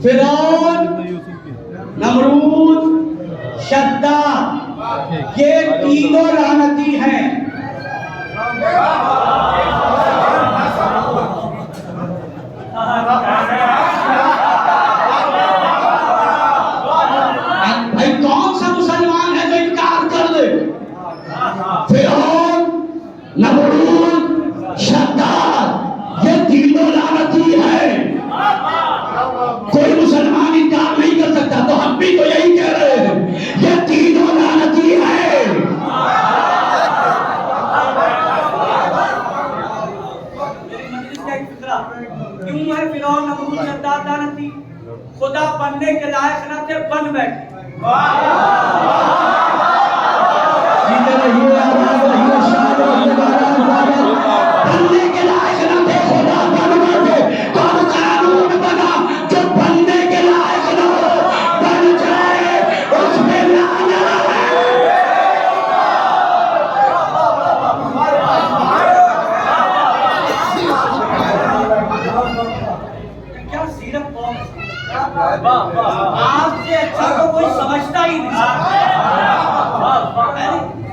फिरौन, नमरूद, शद्दाद, ये तीनों लानती हैं। भाई कौन सा मुसलमान है जो इनकार कर दे? फिरौन, नमरूद, शद्दाद, ये तीनों लानती है। कोई मुसलमान इनकार नहीं कर सकता, तो हम भी तो यही कह रहे हैं, ये तीनों लानती है। क्यों है फिरौन, नमरूद, शद्दाद लानती? खुदा बनने के लायक न थे, बन बैठे। बनने के लायक न थे, खुदा बन बैठे। कौन कानून बना जो बनने के लायक न हो, बन जाए उसमें लानत है। क्या सीरत कौन? आपसे अच्छा तो कोई समझता ही नहीं,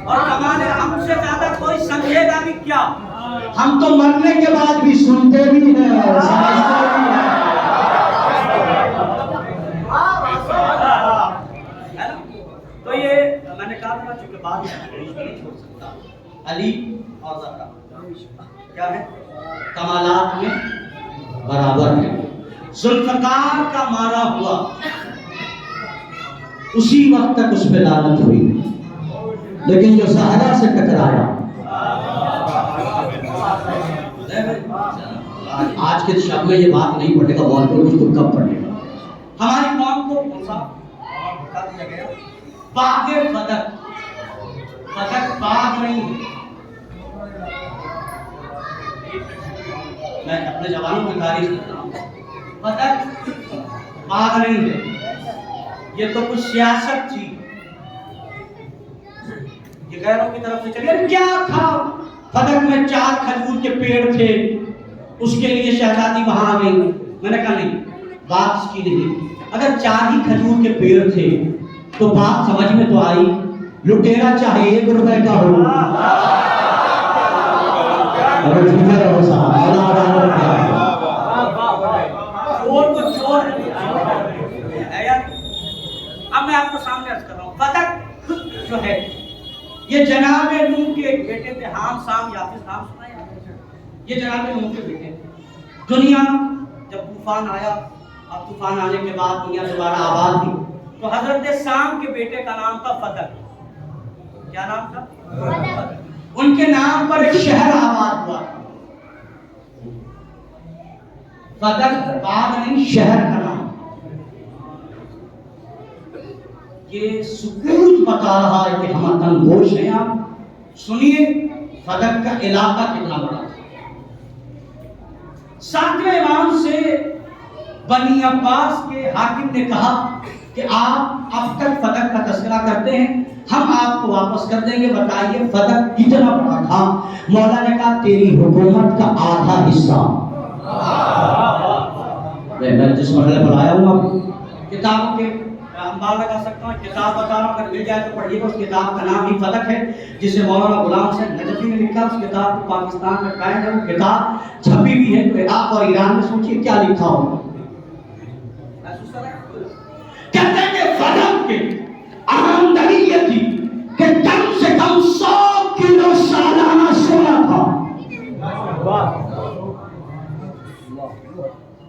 और कमाने हमसे ज्यादा कोई समझेगा भी क्या? हम तो मरने के बाद भी सुनते भी हैं, समझते भी हैं। तो ये मैंने कहा था, चूंकि बात नहीं छोड़ सकता। अली और ज़हरा क्या है? कमालात में बराबर है। जुल्फ़कार का मारा हुआ उसी वक्त तक उस पे लानत हुई, लेकिन जो ज़हरा से टकराया, आज के शब्द में ये बात नहीं पड़ेगा, बहुत कुछ तो कब पड़ेगा। हमारी कौम को कर दिया गया बागे फदक। फदक बाग नहीं है। मैं अपने जवानों की तारीफ करता हूँ, फदक बाग नहीं है। ये तो कुछ सियासत थी, ये गैरों की तरफ से चली। अरे क्या था? फदक में 4 खजूर के पेड़ थे, उसके लिए शहजादी वहां आ गई। मैंने कहा नहीं, बात इसकी नहीं। अगर 4 ही खजूर के पेड़ थे तो बात समझ में तो आई, लुटेरा चाहे 1 रुपए का हो, अगर झूठे रहो साहब, चोर को चोर। अब मैं आपको सामने अर्ज कर रहा हूँ, फदक जो है ये जनाब नूह के एक बेटे थे, हाम साम याफिस। नाम सुना है? ये जनाब नूह के बेटे थे। दुनिया जब तूफान आया, अब तूफान आने के बाद दुनिया दोबारा आबाद हुई, तो हजरत साम के बेटे का नाम था फदक। क्या नाम था? फदक। उनके नाम पर एक शहर आबाद हुआ। फदक बाग नहीं, शहर का नाम। ये सुकूत बता रहा है कि हम तनगोश हैं। आप सुनिए फदक का इलाका कितना बड़ा था। 7वें इमाम से बनी अब्बास के हाकिम ने कहा कि आप अब तक फदक का तस्करा करते हैं, हम आपको वापस कर देंगे, बताइए फदक कितना बड़ा था? मौला ने कहा तेरी हुकूमत का आधा हिस्सा। मैं जिस मरहले पर आया हूँ, अब किताबों के अंबार लगा सकता हूँ, किताब बता रहा हूँ, अगर मिल जाए तो पढ़िएगा। उस किताब का नाम ही फदक है, जिसे मौलाना गुलाम हुसैन नजफी ने लिखा। उस किताब को पाकिस्तान में कायम है, वो किताब छपी भी है। तो इराक और ईरान में सोचिए क्या लिखा होगा। कहते हैं कि फदक के आमदनी ये थी कि कम से कम 100 किलो सालाना सोना था।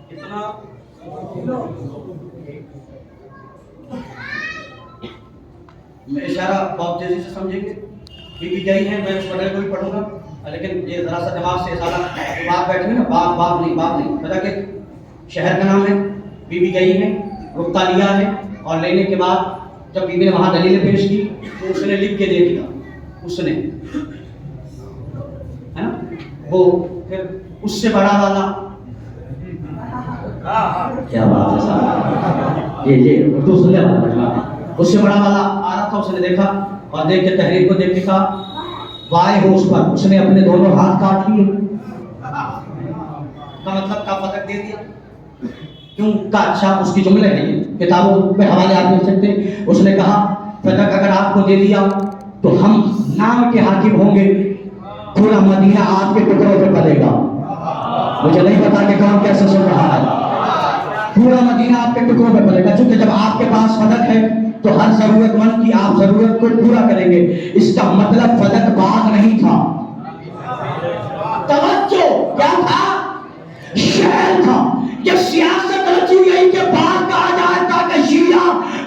कितना किलो? मैं इशारा बहुत तेजी से समझेंगे। बीबी गई है, मैं उस पढ़े को भी पढ़ूंगा, लेकिन ये जरा सा दिमाग से साला बात बैठ गई ना, बात नहीं। पता के शहर का नाम है, बीबी गई है, रुकता लिया है, और लेने के बाद जब बीबी ने वहां दलीलें पेश की तो उसने लिख के दे दिया। उसने है ना, वो फिर उससे बड़ा वाला, क्या बात है साहब, ये उर्दू सुनने वाला, उससे बड़ा वाला आ रहा था। उसने देखा और देख के तहरीर को देख के कहा वाय हो उस पर, उसने अपने दोनों हाथ काट लिए, का मतलब का पदक दे दिया। क्यों का? अच्छा, उसकी जुमले हैं ये, किताबों में हवाले आप देख सकते हैं। उसने कहा पदक अगर आपको दे दिया तो हम नाम के हाकिम होंगे, पूरा मदीना आपके टुकड़ों पे पलेगा। मुझे नहीं पता कि कौन कैसे सुन रहा है, पूरा मदीना आपके टुकड़ों पे पलेगा। क्योंकि जब आपके पास पदक है तो हर जरूरतमंद की आप जरूरत को पूरा करेंगे। इसका मतलब पदक बाग नहीं था, तवज्जो क्या था? शहर था। ये सियासत रची गई कि बाग कहा जाए ताकि शिया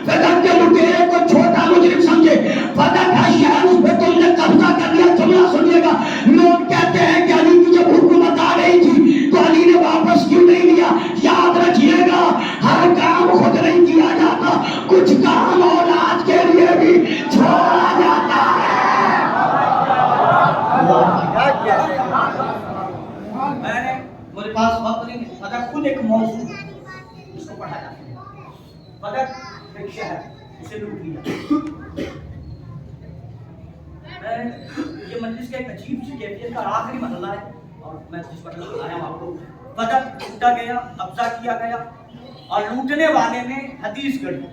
पदक के लुटेरे को छोटा मुजरिम समझे। पदक है शहर, उस पर तुमने कब्जा कर लिया। जुमला सुनिएगा, लोग कहते हैं कि अली की जब हुकूमत आ गई थी तो अली ने वापस क्यों नहीं लिया? याद रखिएगा, हर काम खुद नहीं किया जाता, कुछ काम औलाद के लिए भी छोड़ा जाता है। मैंने मेरे पास वक्त नहीं है, पदक खुद एक मौजूद है, उसको पढ़ा जाता है। पदक एक शहर, उसे लूट लिया। ये मजलिस का एक अजीब सी कैफियत का आखिरी मसला है और मैं जिस मतलब बताया हूं आपको। पदक लूटा गया, कब्जा किया गया और लूटने वाले ने हदीस गढ़ी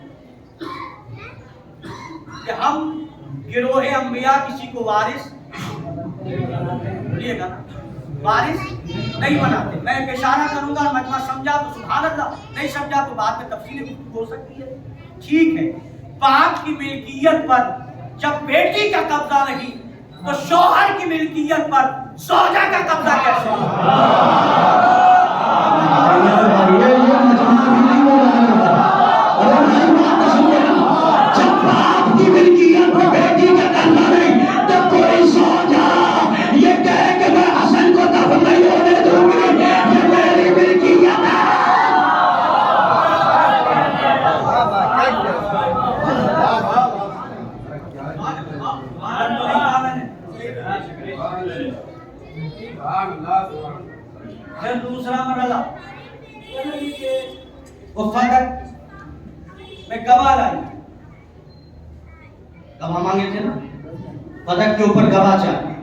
कि हम गिरोहे अंबिया किसी को वारिस, बोलिएगा, वारिस नहीं बनाते। मैं एक इशारा करूंगा, मजमा समझा तो सुभान अल्लाह, नहीं समझा तो बाद में तफसील हो सकती है। ठीक है, बाप की मिल्कियत पर जब बेटी का कब्जा नहीं तो शौहर की मिल्कियत पर सौजा का कब्जा कैसे? जब बाप की मिल्कियत पर बेटी का कब्जा नहीं तो कोई सौजा ये कहे कि मैं हसन को दफन नहीं होने दूंगी, ये मेरी मिल्कियत है। फिर दूसरा मरला वो फदक में गवाह लाई, गवाह मांगे थे ना, फदक के ऊपर गवाह चाहिए।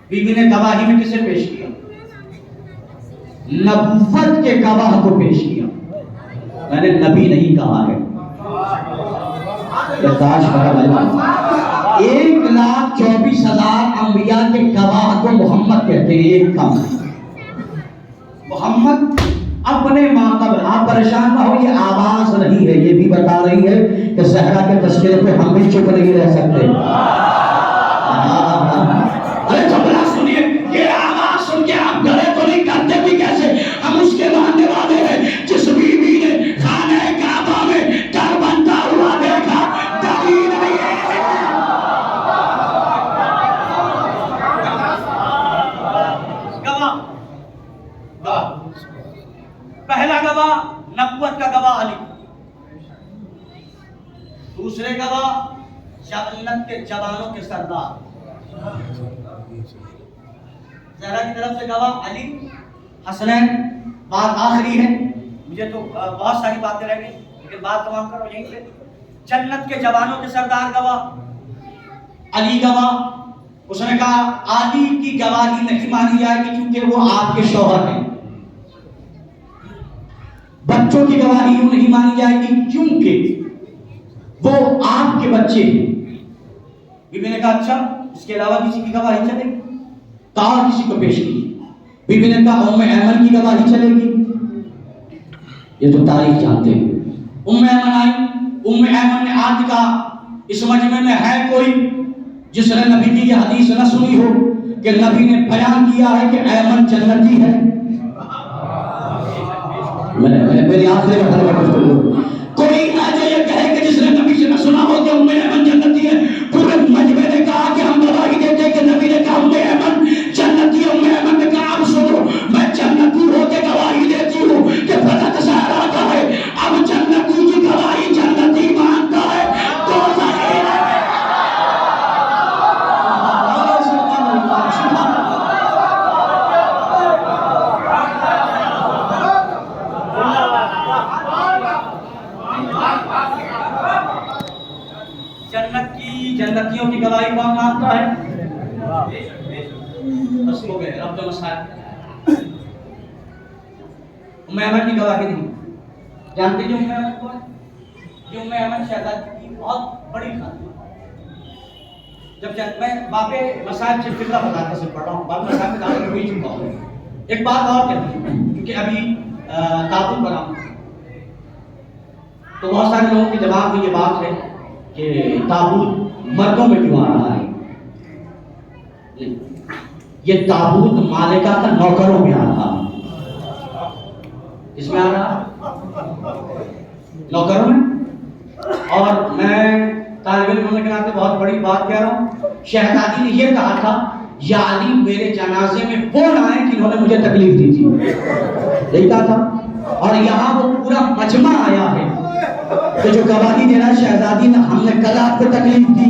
बीबी ने गवाही में किसे पेश किया? नबूवत के गवाह को पेश किया। मैंने नबी नहीं कहा है, 1,24,000 अंबिया के गवाह को मोहम्मद कहते हैं, एक कम। मोहम्मद अपने मातब, आप परेशान ना हो, ये आवाज नहीं है, ये भी बता रही है कि ज़हरा के तस्करे पे हम भी चुप नहीं रह सकते। अरे जुमला सुनिए, ये आवाज सुन के आप डरे तो नहीं, करते भी कैसे? हम उसके मानने वाले हैं जिस बीबी ने खाने काबा में डर बनता हुआ देखा, डरी नहीं है। गवाह, पहला गवाह नबुवत का गवाह अली, दूसरे गवाह जन्नत के जवानों के सरदार, ज़हरा की तरफ से गवाह अली, हसनैन। बात आखिरी है, मुझे तो बहुत सारी बातें रह गई लेकिन बात तमाम करो यहीं पे। जन्नत के जवानों के सरदार गवाह अली गवाह। उसने कहा अली की गवाही नहीं मानी जाएगी क्योंकि वो आपके शौहर हैं। बच्चों की गवाही यूं नहीं मानी जाएगी क्योंकि वो आपके बच्चे हैं। बीबी ने कहा अच्छा, इसके अलावा किसी की गवाही चलेगी? कहा किसी को पेश की। बीबी ने कहा उम्मे ऐमन की गवाही चलेगी। ये तो तारीख जानते हैं। उम्मे ऐमन आई, उम्मे ऐमन ने आज कहा इस मजमे में है कोई जिसने नबी की ये हदीस न सुनी हो कि नबी ने बयान किया है कि ऐमन जन्नती है? मेरी आखिरी में कोई ना जो ये कहे कि जिसने नबी से न सुना हो कि उम्मे ऐमन जन्नती है। पूरे मजमे ने कहा कि हम गवाही देते हैं कि नबी ने कहा उम्मे ऐमन जन्नती है। उम्मे ऐमन ने कहा अब सुनो, मैं जन्नती होके गवाही देती हूँ कि फदक ज़हरा का है। अब जन्नती की गवाही जन्नती मानता है तो जाहिर है। जन्नतियों की गवाही कौन मानता है? बस हो गए, अब तो मसाल मेमन की गवाही नहीं जानते जो मेमन कौन? जो मेमन शहजादी की बहुत बड़ी खातून। जब मैं बापे मसाज से फिक्रा बताता से पढ़ रहा हूँ, बाप मसाज में दाखिल हो ही चुका हूँ। एक बात और कहती हूँ, क्योंकि अभी ताबूत बना तो बहुत सारे लोगों के जवाब में ये बात है कि ताबूत मर्दों में क्यों आ रहा है। ये ताबूत मालिका का नौकरों में आ रहा है। इसमें आ रहा नौकरों में। और मैं तालिब इल्म होने के नाते बहुत बड़ी बात कह रहा हूँ, शहजादी ने यह कहा था या अली मेरे जनाजे में वो ना आए कि इन्होंने मुझे तकलीफ दी थी, यही कहा था। और यहाँ वो पूरा मजमा आया है तो जो गवाही दे रहा है शहजादी ने हमने कल आपको तकलीफ दी,